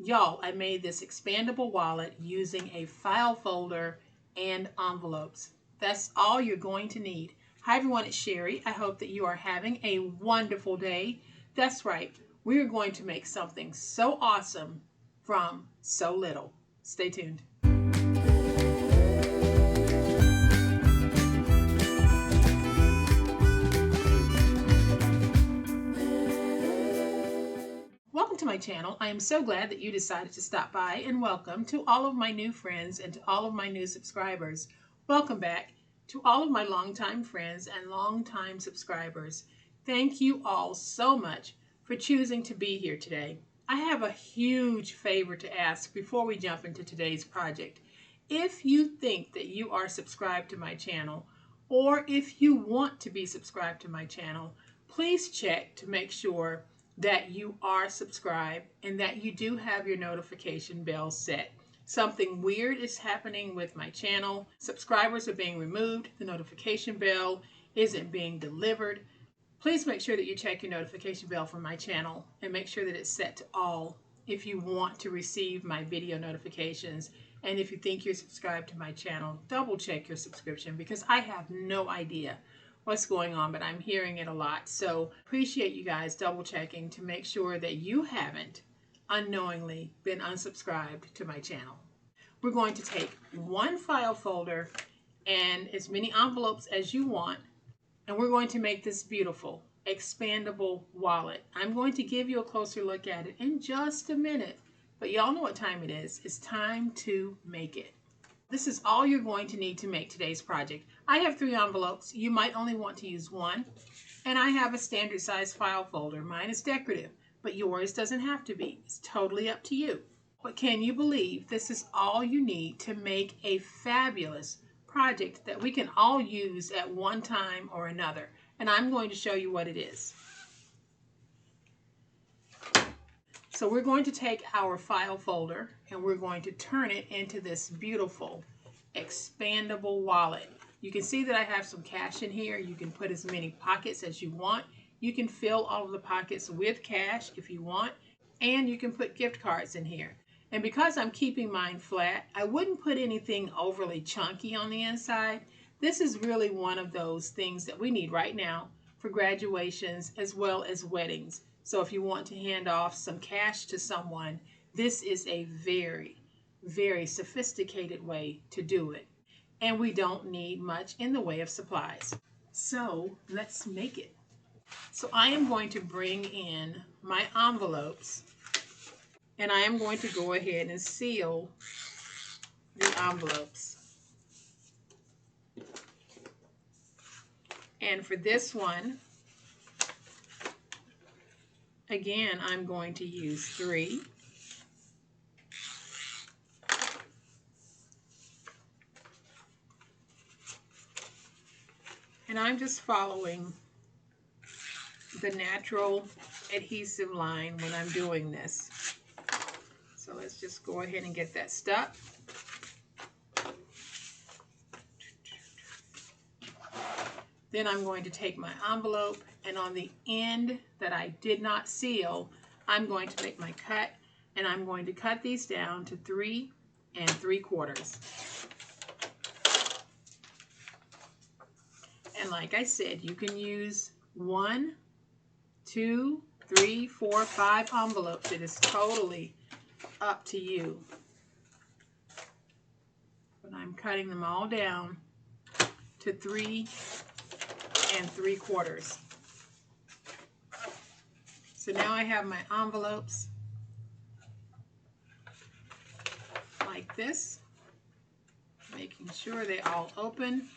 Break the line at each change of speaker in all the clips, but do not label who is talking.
Y'all, I made this expandable wallet using a file folder and envelopes. That's all you're going to need. Hi everyone, it's Sherry. I hope that you are having a wonderful day. That's right, we are going to make something so awesome from so little. Stay tuned. Welcome to my channel. I am so glad that you decided to stop by, and welcome to all of my new friends and to all of my new subscribers. Welcome back to all of my longtime friends and longtime subscribers. Thank you all so much for choosing to be here today. I have a huge favor to ask before we jump into today's project. If you think that you are subscribed to my channel, or if you want to be subscribed to my channel, please check to make sure that you are subscribed and that you do have your notification bell set. Something weird is happening with my channel. Subscribers are being removed. The notification bell isn't being delivered. Please make sure that you check your notification bell for my channel and make sure that it's set to all if you want to receive my video notifications. And if you think you're subscribed to my channel, double check your subscription, because I have no idea what's going on, but I'm hearing it a lot. So appreciate you guys double checking to make sure that you haven't unknowingly been unsubscribed to my channel. We're going to take one file folder and as many envelopes as you want, and we're going to make this beautiful expandable wallet. I'm going to give you a closer look at it in just a minute, but y'all know what time it is. It's time to make it. This is all you're going to need to make today's project. I have 3 envelopes. You might only want to use one. And I have a standard size file folder. Mine is decorative, but yours doesn't have to be. It's totally up to you. But can you believe this is all you need to make a fabulous project that we can all use at one time or another? And I'm going to show you what it is. So we're going to take our file folder and we're going to turn it into this beautiful expandable wallet. You can see that I have some cash in here. You can put as many pockets as you want. You can fill all of the pockets with cash if you want, and you can put gift cards in here. And because I'm keeping mine flat, I wouldn't put anything overly chunky on the inside. This is really one of those things that we need right now for graduations as well as weddings. So if you want to hand off some cash to someone, this is a very, very sophisticated way to do it. And we don't need much in the way of supplies. So let's make it. So I am going to bring in my envelopes, and I am going to go ahead and seal the envelopes. And for this one, again, I'm going to use 3. And I'm just following the natural adhesive line when I'm doing this. So let's just go ahead and get that stuck. Then I'm going to take my envelope, and on the end that I did not seal, I'm going to make my cut, and I'm going to cut these down to 3 3/4. And like I said, you can use 1, 2, 3, 4, 5 envelopes. It is totally up to you. But I'm cutting them all down to 3 3/4. So now I have my envelopes like this, making sure they all open.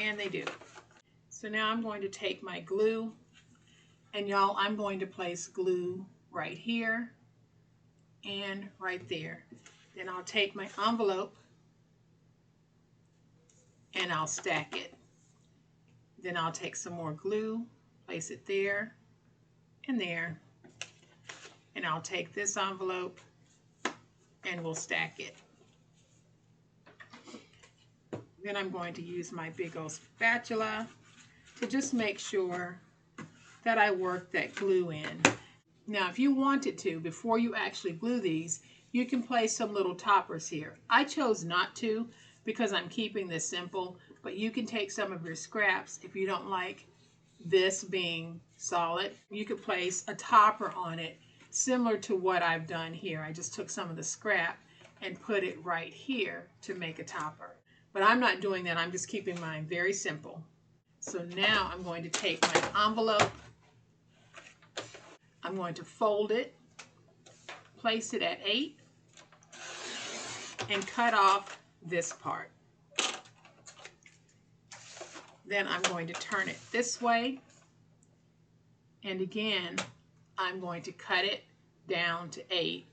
And they do. So now I'm going to take my glue, and y'all, I'm going to place glue right here and right there. Then I'll take my envelope and I'll stack it. Then I'll take some more glue, place it there and there, and I'll take this envelope and we'll stack it. Then I'm going to use my big old spatula to just make sure that I work that glue in. Now, if you wanted to, before you actually glue these, you can place some little toppers here. I chose not to because I'm keeping this simple, but you can take some of your scraps if you don't like this being solid. You could place a topper on it, similar to what I've done here. I just took some of the scrap and put it right here to make a topper. But I'm not doing that. I'm just keeping mine very simple. So now I'm going to take my envelope. I'm going to fold it, place it at 8, and cut off this part. Then I'm going to turn it this way, and again I'm going to cut it down to 8.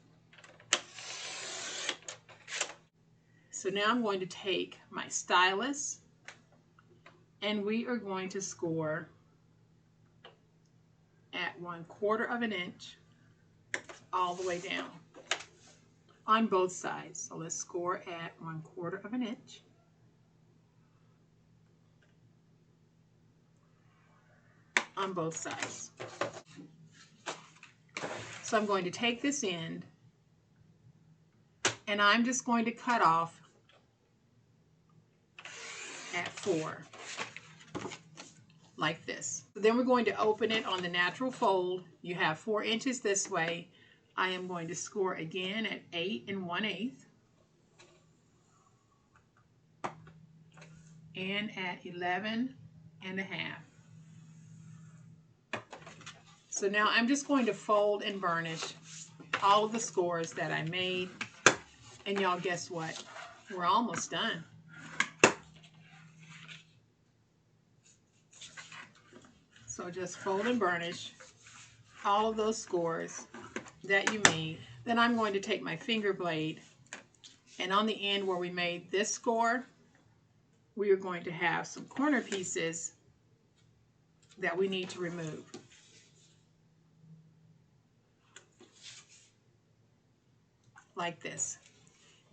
So now I'm going to take my stylus, and we are going to score at 1/4 of an inch all the way down on both sides. So let's score at 1/4 of an inch. On both sides. So I'm going to take this end and I'm just going to cut off at 4, like this. Then we're going to open it on the natural fold. You have 4 inches this way. I am going to score again at 8 1/8 and at 11 1/2. So now I'm just going to fold and burnish all of the scores that I made. And y'all, guess what? We're almost done. So just fold and burnish all of those scores that you made. Then I'm going to take my finger blade, and on the end where we made this score, we are going to have some corner pieces that we need to remove. Like this.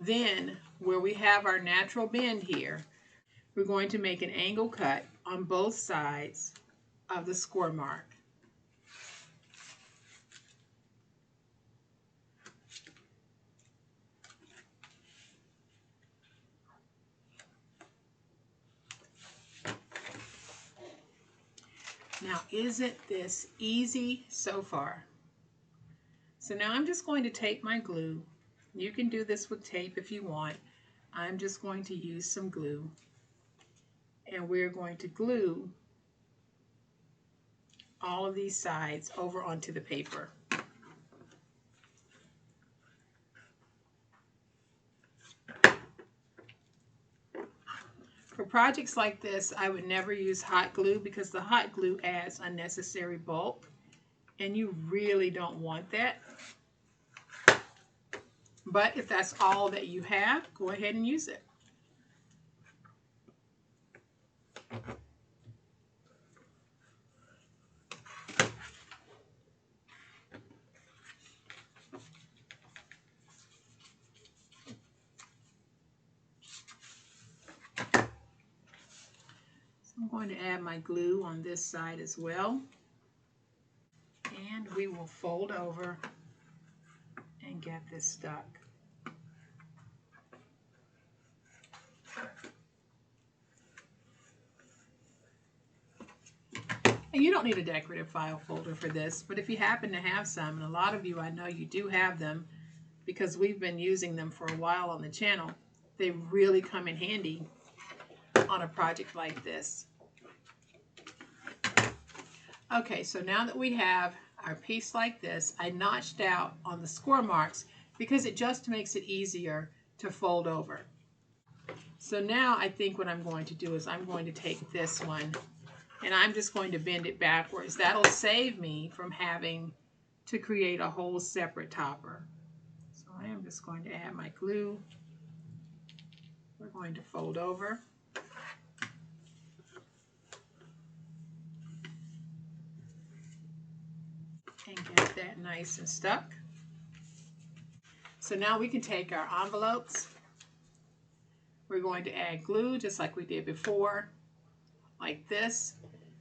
Then where we have our natural bend here, we're going to make an angle cut on both sides of the score mark. Now, isn't this easy so far? So now I'm just going to take my glue. You can do this with tape if you want. I'm just going to use some glue. And we're going to glue all of these sides over onto the paper. For projects like this, I would never use hot glue because the hot glue adds unnecessary bulk, and you really don't want that. But if that's all that you have, go ahead and use it. So I'm going to add my glue on this side as well. And we will fold over and get this stuck. And you don't need a decorative file folder for this, but if you happen to have some, and a lot of you, I know you do have them because we've been using them for a while on the channel, they really come in handy on a project like this. Okay, so now that we have our piece like this, I notched out on the score marks because it just makes it easier to fold over. So now I think what I'm going to do is I'm going to take this one and I'm just going to bend it backwards. That'll save me from having to create a whole separate topper. So I am just going to add my glue. We're going to fold over. And get that nice and stuck. So now we can take our envelopes. We're going to add glue just like we did before, like this.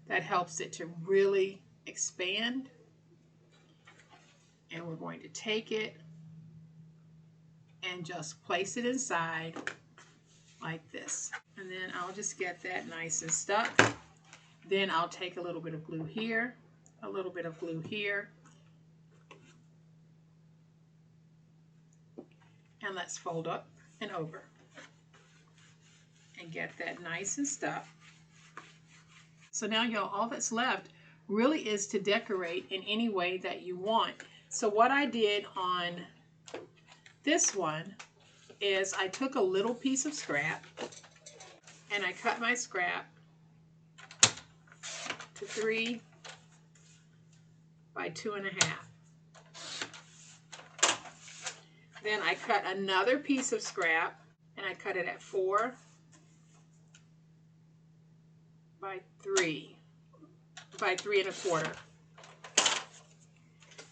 That helps it to really expand. And we're going to take it and just place it inside like this. And then I'll just get that nice and stuck. Then I'll take a little bit of glue here, a little bit of glue here. And let's fold up and over and get that nice and stuck. So now y'all, all that's left really is to decorate in any way that you want. So what I did on this one is I took a little piece of scrap and I cut my scrap to 3 by 2.5. Then I cut another piece of scrap and I cut it at 4 by 3 by 3.25.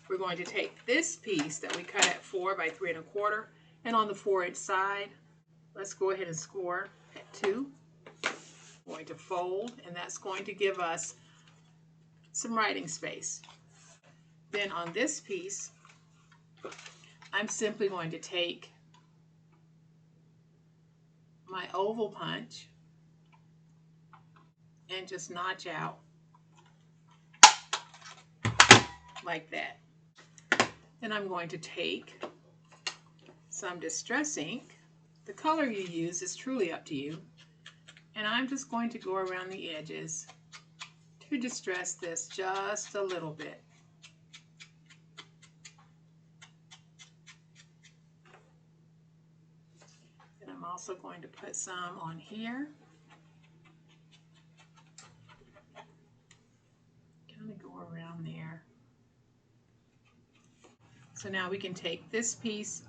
We're going to take this piece that we cut at 4 by 3.25 and on the 4-inch side, let's go ahead and score at 2. I'm going to fold, and that's going to give us some writing space. Then on this piece, I'm simply going to take my oval punch and just notch out like that. Then I'm going to take some distress ink. The color you use is truly up to you. And I'm just going to go around the edges to distress this just a little bit. And I'm also going to put some on here. Kind of go around there. So now we can take this piece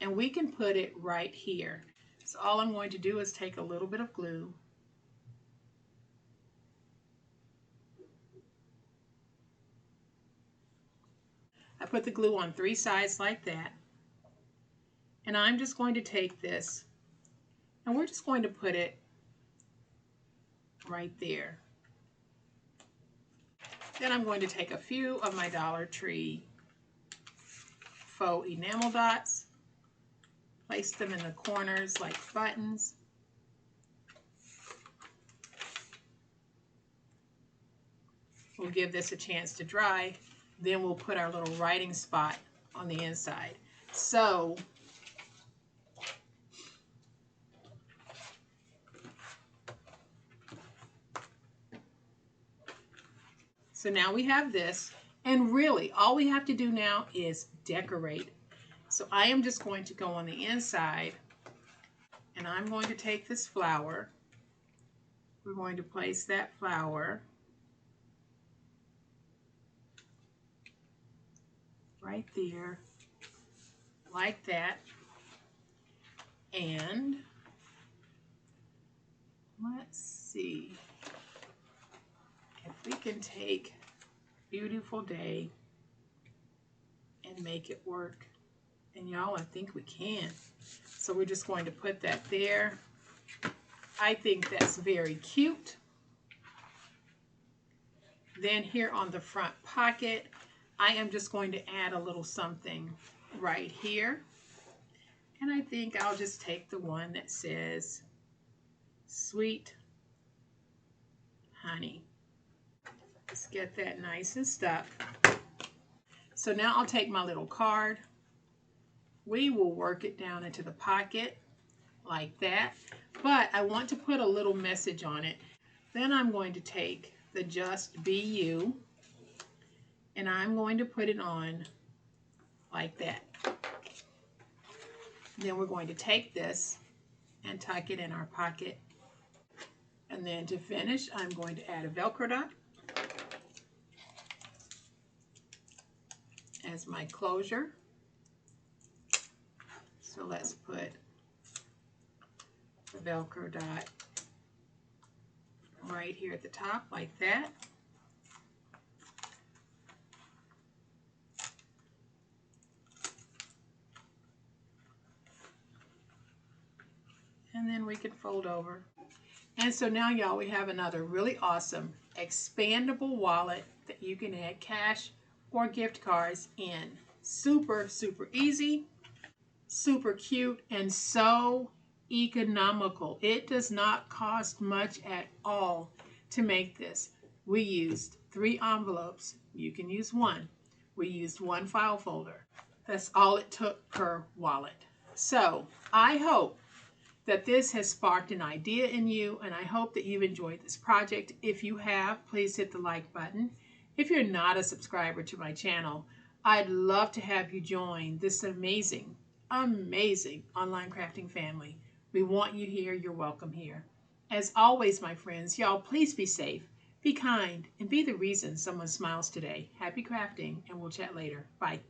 and we can put it right here. So all I'm going to do is take a little bit of glue. I put the glue on 3 sides like that. And I'm just going to take this and we're just going to put it right there. Then I'm going to take a few of my Dollar Tree faux enamel dots, place them in the corners like buttons. We'll give this a chance to dry, then we'll put our little writing spot on the inside. So now we have this, and really all we have to do now is decorate. So I am just going to go on the inside and I'm going to take this flower. We're going to place that flower right there, like that. And let's see if we can take Beautiful Day and make it work. And y'all, I think we can. So we're just going to put that there. I think that's very cute. Then here on the front pocket, I am just going to add a little something right here. And I think I'll just take the one that says Sweet Honey. Let's get that nice and stuck. So now I'll take my little card. We will work it down into the pocket like that. But I want to put a little message on it. Then I'm going to take the Just Be You and I'm going to put it on like that. Then we're going to take this and tuck it in our pocket. And then to finish, I'm going to add a Velcro dot as my closure. So let's put the Velcro dot right here at the top like that. And then we can fold over. And so now y'all, we have another really awesome expandable wallet that you can add cash or gift cards in. Super, super easy, super cute, and so economical. It does not cost much at all to make this. We used 3 envelopes. You can use 1. We used 1 file folder. That's all it took per wallet. So I hope that this has sparked an idea in you, and I hope that you've enjoyed this project. If you have, please hit the like button. If you're not a subscriber to my channel, I'd love to have you join this amazing, amazing online crafting family. We want you here. You're welcome here. As always, my friends, y'all, please be safe, be kind, and be the reason someone smiles today. Happy crafting, and we'll chat later. Bye.